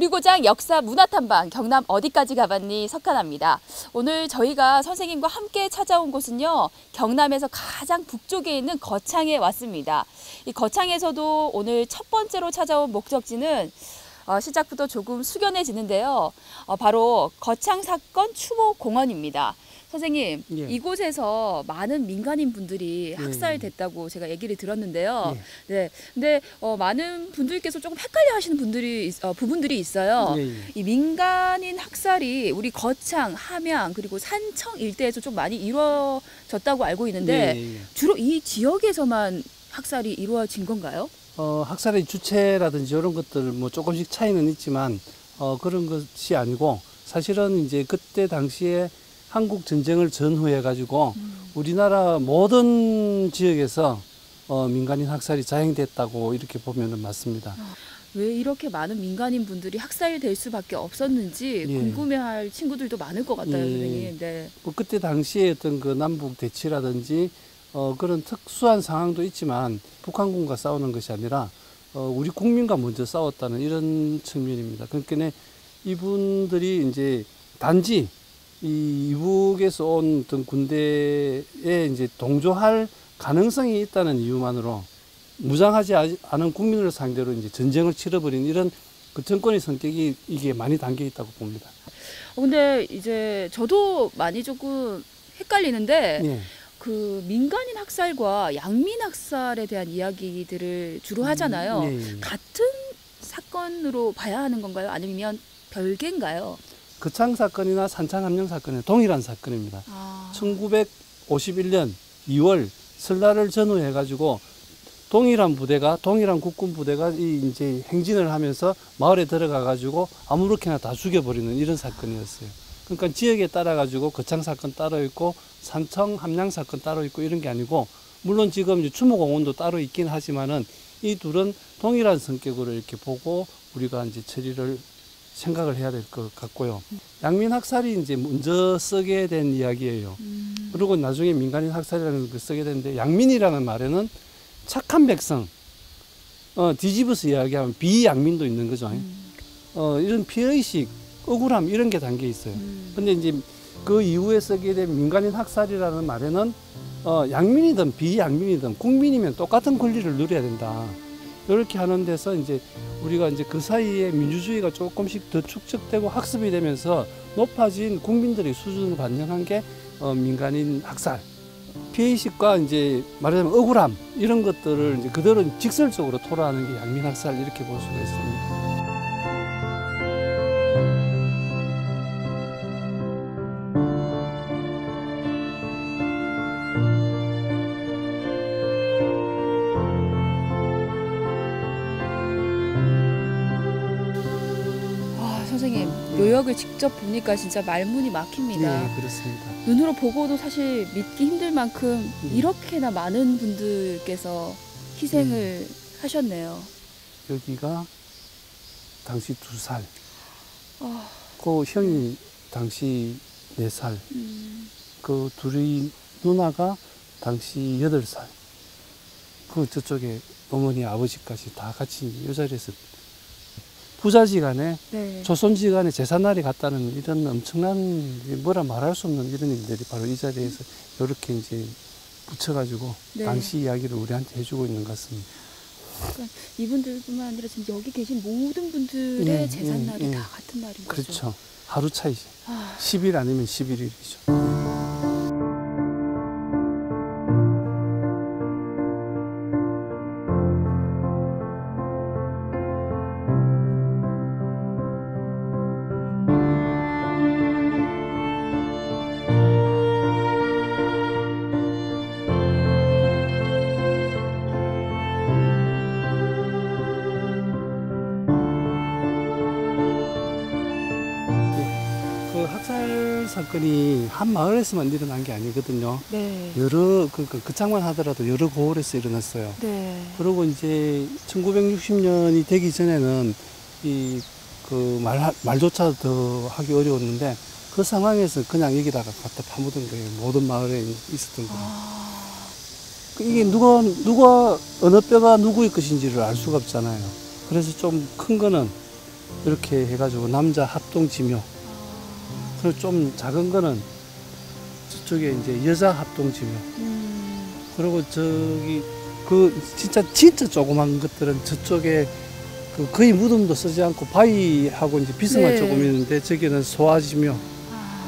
우리 고장 역사 문화 탐방 경남 어디까지 가봤니 석하나입니다. 오늘 저희가 선생님과 함께 찾아온 곳은요. 경남에서 가장 북쪽에 있는 거창에 왔습니다. 이 거창에서도 오늘 첫 번째로 찾아온 목적지는 시작부터 조금 숙연해지는데요. 바로 거창 사건 추모 공원입니다. 선생님, 예. 이곳에서 많은 민간인 분들이 학살됐다고 제가 얘기를 들었는데요. 네, 근데 많은 분들께서 조금 헷갈려하시는 부분들이 있어요. 이 민간인 학살이 우리 거창, 함양 그리고 산청 일대에서 좀 많이 이루어졌다고 알고 있는데 주로 이 지역에서만 학살이 이루어진 건가요? 학살의 주체라든지 이런 것들 뭐 조금씩 차이는 있지만 그런 것이 아니고 사실은 이제 그때 당시에 한국 전쟁을 전후해 가지고 우리나라 모든 지역에서 민간인 학살이 자행됐다고 이렇게 보면은 맞습니다. 왜 이렇게 많은 민간인 분들이 학살될 수밖에 없었는지 궁금해할 친구들도 많을 것 같아요, 선생님. 네. 뭐 그때 당시에 어떤 그 남북 대치라든지 그런 특수한 상황도 있지만 북한군과 싸우는 것이 아니라 우리 국민과 먼저 싸웠다는 이런 측면입니다. 그러니까 이분들이 이제 단지 이 이북에서 온 어떤 군대에 이제 동조할 가능성이 있다는 이유만으로 무장하지 않은 국민을 상대로 이제 전쟁을 치러버린 이런 그 정권의 성격이 이게 많이 담겨 있다고 봅니다. 근데 이제 저도 많이 조금 헷갈리는데 그 민간인 학살과 양민 학살에 대한 이야기들을 주로 하잖아요. 같은 사건으로 봐야 하는 건가요? 아니면 별개인가요? 거창 사건이나 산창 함령 사건은 동일한 사건입니다. 1951년 2월 설날을 전후해 가지고 동일한 국군 부대가 이제 행진을 하면서 마을에 들어가 가지고 아무렇게나 다 죽여버리는 이런 사건이었어요. 그러니까 지역에 따라 가지고 거창 사건 따로 있고 산청 함양 사건 따로 있고 이런 게 아니고, 물론 지금 이제 추모공원도 따로 있긴 하지만은 이 둘은 동일한 성격으로 이렇게 보고 우리가 이제 처리를 생각을 해야 될 것 같고요. 양민 학살이 이제 먼저 쓰게 된 이야기예요. 그리고 나중에 민간인 학살이라는 걸 쓰게 되는데, 양민이라는 말에는 착한 백성, 뒤집어서 이야기하면 비양민도 있는 거죠. 이런 피해의식, 억울함 이런 게 담겨 있어요. 근데 이제 그 이후에 쓰게 된 민간인 학살이라는 말에는 양민이든 비양민이든 국민이면 똑같은 권리를 누려야 된다. 이렇게 하는 데서 이제 우리가 이제 그 사이에 민주주의가 조금씩 더 축적되고 학습이 되면서 높아진 국민들의 수준을 반영한 게 민간인 학살, 피해의식과 이제 말하자면 억울함 이런 것들을 이제 그대로 직설적으로 토로하는 게 양민 학살 이렇게 볼 수가 있습니다. 선생님, 묘역을 직접 보니까 진짜 말문이 막힙니다. 네, 그렇습니다. 눈으로 보고도 사실 믿기 힘들 만큼 이렇게나 많은 분들께서 희생을 하셨네요. 여기가 당시 2살, 그 형이 당시 4살, 그 둘이 누나가 당시 8살, 그 저쪽에 어머니 아버지까지 다 같이 이 자리에서 부자지간에 조선지간에 제삿날이 갔다는 이런 엄청난 뭐라 말할 수 없는 이런 일들이 바로 이 자리에서 이렇게 이제 붙여가지고 당시 이야기를 우리한테 해주고 있는 것 같습니다. 그러니까 이분들뿐만 아니라 지금 여기 계신 모든 분들의 제삿날이 다 같은 날인 거죠. 그렇죠. 하루 차이죠. 10일 아니면 11일이죠. 학살 사건이 한 마을에서만 일어난 게 아니거든요. 여러 거창만 하더라도 여러 고을에서 일어났어요. 그리고 이제 1960년이 되기 전에는 말조차 더 하기 어려웠는데 그 상황에서 그냥 여기다가 갖다 파묻은 거예요. 모든 마을에 있었던 거예요. 이게 누가 어느 뼈가 누구의 것인지를 알 수가 없잖아요. 그래서 좀 큰 거는 이렇게 해가지고 남자 합동지묘. 그리고 좀 작은 거는 저쪽에 이제 여자 합동지묘. 그리고 저기 그 진짜 조그만 것들은 저쪽에 그 거의 무덤도 쓰지 않고 바위하고 이제 비스만 네. 조금 있는데 저기는 소화지묘.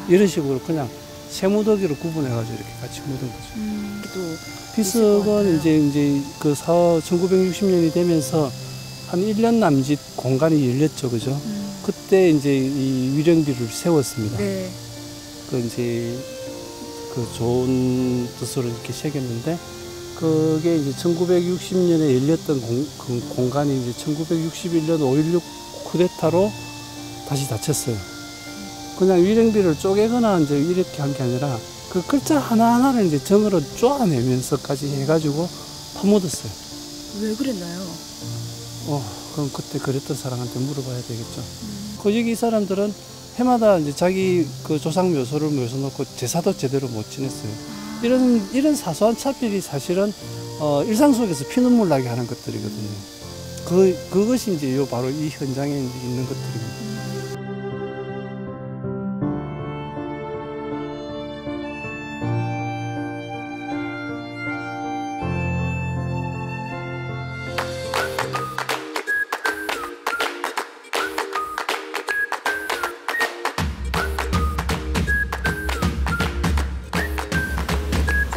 이런 식으로 그냥 세무더기로 구분해가지고 이렇게 같이 묻은 거죠. 또 비석은 이제 그 1960년이 되면서 한 1년 남짓 공간이 열렸죠, 그죠? 그때 이제 이 위령비를 세웠습니다. 네. 그 이제 그 좋은 뜻으로 이렇게 새겼는데 그게 이제 1960년에 열렸던 그 공간이 이제 1961년 5.16 쿠데타로 다시 닫혔어요. 그냥 위령비를 쪼개거나 이제 이렇게 한 게 아니라 그 글자 하나하나를 이제 정으로 쪼아내면서까지 해가지고 파묻었어요. 왜 그랬나요? 그럼 그때 그랬던 사람한테 물어봐야 되겠죠. 그 여기 이 사람들은 해마다 이제 자기 그 조상 묘소를 모셔놓고 제사도 제대로 못 지냈어요. 이런 사소한 차별이 사실은 일상 속에서 피눈물 나게 하는 것들이거든요. 그것이 이제 바로 이 현장에 있는 것들입니다.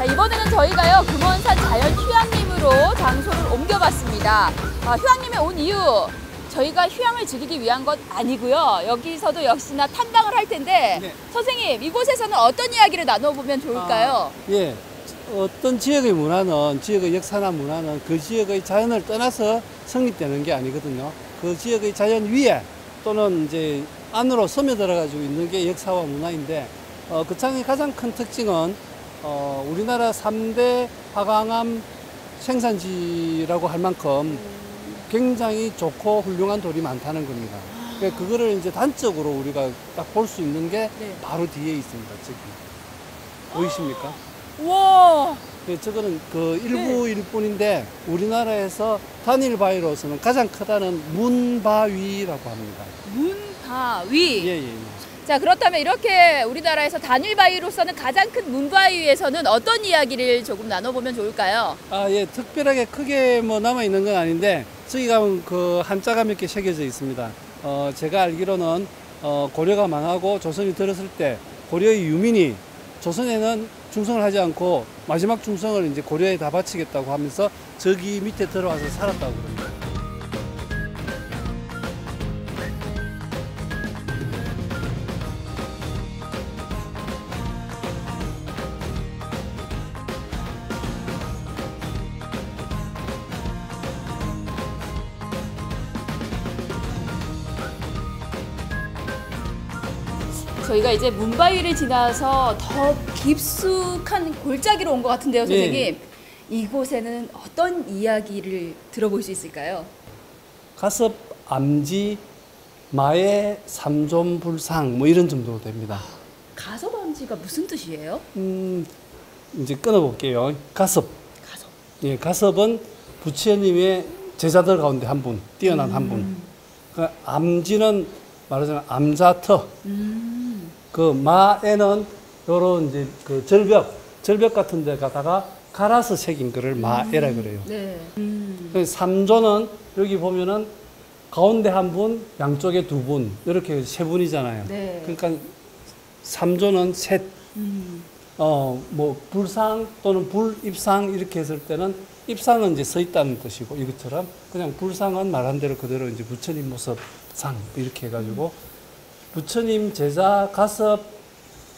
이번에는 저희가요 금원산 자연휴양림으로 장소를 옮겨봤습니다. 휴양림에 온 이유 저희가 휴양을 즐기기 위한 것 아니고요. 여기서도 역시나 탐방을 할 텐데 네. 선생님 이곳에서는 어떤 이야기를 나눠보면 좋을까요? 예, 어떤 지역의 문화는 지역의 역사나 문화는 그 지역의 자연을 떠나서 성립되는 게 아니거든요. 그 지역의 자연 위에 또는 이제 안으로 스며들어 가지고 있는 게 역사와 문화인데 거창의 가장 큰 특징은 우리나라 3대 화강암 생산지라고 할 만큼 굉장히 좋고 훌륭한 돌이 많다는 겁니다. 그러니까 그거를 이제 단적으로 우리가 딱 볼 수 있는 게 네. 바로 뒤에 있습니다. 저기. 보이십니까? 우와. 네, 저거는 그 일부일 뿐인데 우리나라에서 단일 바위로서는 가장 크다는 문바위라고 합니다. 문바위. 예, 예. 자, 그렇다면 이렇게 우리나라에서 단일 바위로서는 가장 큰 문바위에서는 어떤 이야기를 조금 나눠보면 좋을까요? 예, 특별하게 크게 뭐 남아있는 건 아닌데, 저기 가면 그 한자가 몇 개 새겨져 있습니다. 제가 알기로는, 고려가 망하고 조선이 들었을 때 고려의 유민이 조선에는 충성을 하지 않고 마지막 충성을 이제 고려에 다 바치겠다고 하면서 저기 밑에 들어와서 살았다고 그럽니다. 저희가 이제 문바위를 지나서 더 깊숙한 골짜기로 온 것 같은데요, 선생님. 예. 이곳에는 어떤 이야기를 들어볼 수 있을까요? 가섭, 암지, 마의, 삼존불상 뭐 이런 정도 됩니다. 가섭암지가 무슨 뜻이에요? 이제 끊어볼게요. 가섭. 가섭. 예, 가섭은 부처님의 제자들 가운데 한 분, 뛰어난 한 분. 그 암지는 말하자면 암자터. 그 마에는 요런 이제 그 절벽 같은 데 가다가 갈아서 새긴 거를 마에라 그래요. 네. 삼조는 여기 보면은 가운데 한 분, 양쪽에 두 분, 이렇게 세 분이잖아요. 네. 그러니까 삼조는 셋. 뭐 불상 또는 불입상 이렇게 했을 때는 입상은 이제 서 있다는 뜻이고 이것처럼 그냥 불상은 말한 대로 그대로 이제 부처님 모습 상 이렇게 해가지고 부처님 제자 가섭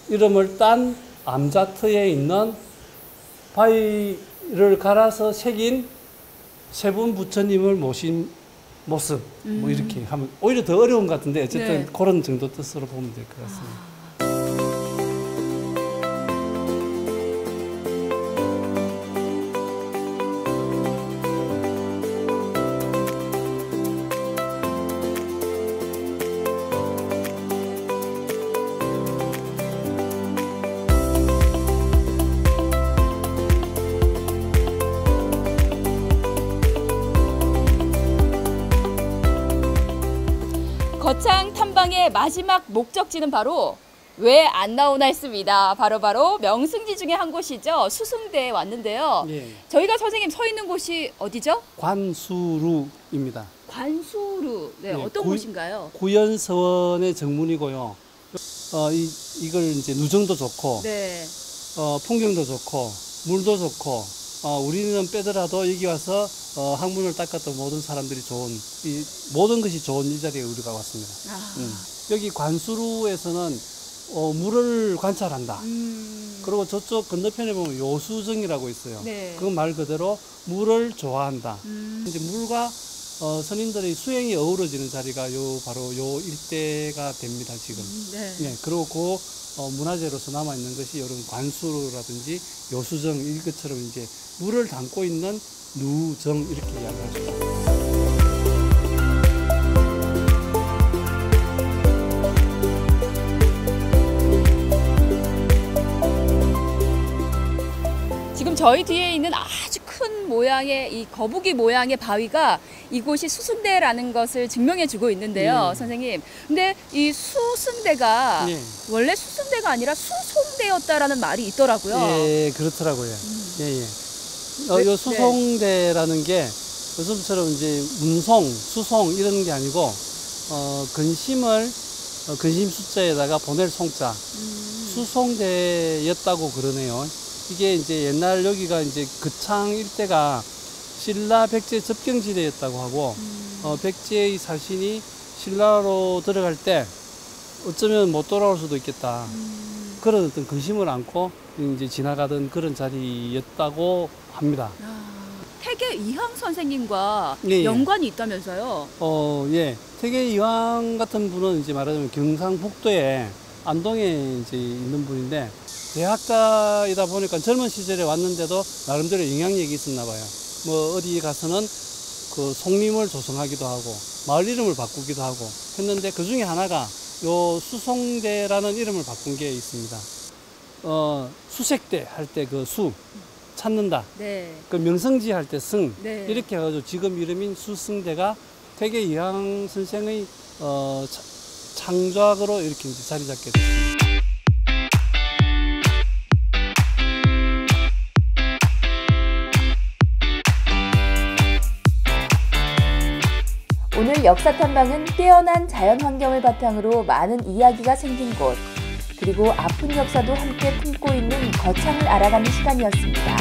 이름을 딴 암자터에 있는 바위를 갈아서 새긴 세 분 부처님을 모신 모습 뭐 이렇게 하면 오히려 더 어려운 것 같은데 어쨌든 네. 그런 정도 뜻으로 보면 될 것 같습니다. 거창 탐방의 마지막 목적지는 바로 왜 안 나오나 했습니다. 바로 명승지 중에 한 곳이죠. 수승대에 왔는데요. 예. 저희가 선생님 서 있는 곳이 어디죠? 관수루입니다. 관수루. 네, 예, 어떤 곳인가요? 구연서원의 정문이고요. 이걸 이제 누정도 좋고, 네. 풍경도 좋고, 물도 좋고, 우리는 빼더라도 여기 와서 항문을 닦았던 모든 사람들이 좋은, 모든 것이 좋은 이 자리에 우리가 왔습니다. 여기 관수루에서는 물을 관찰한다. 그리고 저쪽 건너편에 보면 요수정이라고 있어요. 네. 그건 말 그대로 물을 좋아한다. 이제 물과 선인들의 수행이 어우러지는 자리가 바로 요 일대가 됩니다, 지금. 네. 네, 그리고 그 문화재로서 남아있는 것이 이런 관수라든지 요수정, 이것처럼 이제 물을 담고 있는 누정, 이렇게 이야기할 수 있습니다. 지금 저희 뒤에 있는 아주 큰 모양의 이 거북이 모양의 바위가 이곳이 수승대라는 것을 증명해주고 있는데요, 선생님. 근데 이 수승대가 원래 수승대가 아니라 수송대였다라는 말이 있더라고요. 예, 그렇더라고요. 예. 요 수송대라는 게 요즘처럼 이제 문송, 수송 이런 게 아니고 근심을 근심 숫자에다가 보낼 송자, 수송대였다고 그러네요. 이게 이제 옛날 여기가 이제 거창 일대가 신라 백제 접경지대였다고 하고, 백제의 사신이 신라로 들어갈 때 어쩌면 못 돌아올 수도 있겠다. 그런 어떤 근심을 안고 이제 지나가던 그런 자리였다고 합니다. 태계 이황 선생님과 예. 연관이 있다면서요? 예. 태계 이황 같은 분은 이제 말하자면 경상북도에 안동에 이제 있는 분인데, 대학자이다 보니까 젊은 시절에 왔는데도 나름대로 영향력이 있었나 봐요. 뭐 어디 가서는 그 송림을 조성하기도 하고 마을 이름을 바꾸기도 하고 했는데, 그 중에 하나가 요 수송대라는 이름을 바꾼 게 있습니다. 수색대 할 때 그 수 찾는다. 네. 그 명성지 할 때 승. 네. 이렇게 해가지고 지금 이름인 수승대가 태계 이황 선생의 창작으로 이렇게 이제 자리 잡게 됐습니다. 오늘 역사 탐방은 뛰어난 자연 환경을 바탕으로 많은 이야기가 생긴 곳, 그리고 아픈 역사도 함께 품고 있는 거창을 알아가는 시간이었습니다.